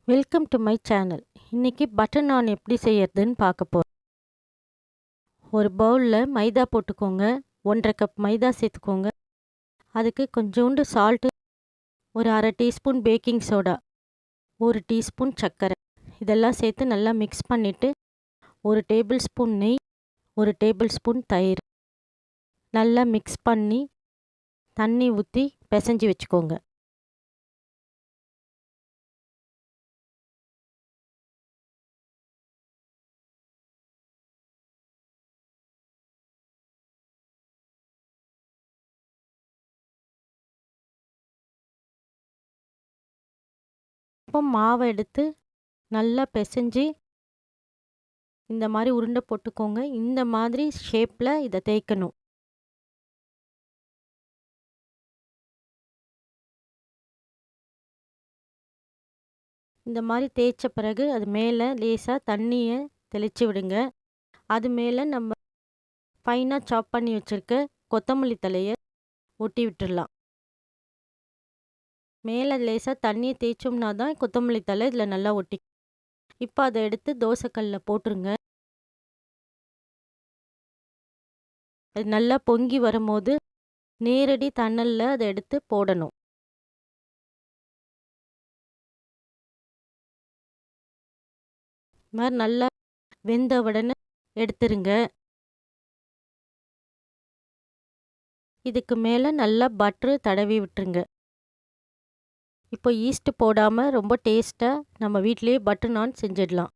Welcome to my channel. இன்றைக்கி butter நான் எப்படி செய்யறதுன்னு பார்க்க போகிறோம். ஒரு பவுலில் மைதா போட்டுக்கோங்க. 1.5 கப் மைதா சேர்த்துக்கோங்க. அதுக்கு கொஞ்சோண்டு சால்ட்டு, ஒரு அரை டீஸ்பூன் பேக்கிங் சோடா, 1 டீஸ்பூன் சர்க்கரை, இதெல்லாம் சேர்த்து நல்லா மிக்ஸ் பண்ணிவிட்டு 1 டேபிள் ஸ்பூன் நெய், 1 டேபிள் ஸ்பூன் தயிர் நல்லா மிக்ஸ் பண்ணி தண்ணி ஊற்றி பிசைஞ்சு வச்சுக்கோங்க. இப்போ மாவை எடுத்து நல்லா பிசைஞ்சு இந்த மாதிரி உருண்டை போட்டுக்கோங்க. இந்த மாதிரி ஷேப்பில் இதை தேய்க்கணும். இந்த மாதிரி தேய்ச்ச பிறகு அது மேலே லேசாக தண்ணியை தெளித்து விடுங்க. அது மேலே நம்ம ஃபைனாக சாப் பண்ணி வச்சுருக்க கொத்தமல்லி தழையை ஒட்டி விட்டுடலாம். மேலே லேசாக தண்ணியை தேய்ச்சோம்னா தான் கொத்தமல்லி தழை இதில் நல்லா ஒட்டி. இப்போ அதை எடுத்து தோசைக்கல்லில் போட்டுருங்க. அது நல்லா பொங்கி வரும்போது நேரடி தணலில் அதை எடுத்து போடணும். மாதிரி நல்லா வெந்த உடனே எடுத்துருங்க. இதுக்கு மேலே நல்லா பட்டரு தடவி விட்டுருங்க. இப்போ ஈஸ்ட்டு போடாமல் ரொம்ப டேஸ்ட்டாக நம்ம வீட்டிலேயே பட்டர் நான் செஞ்சிடலாம்.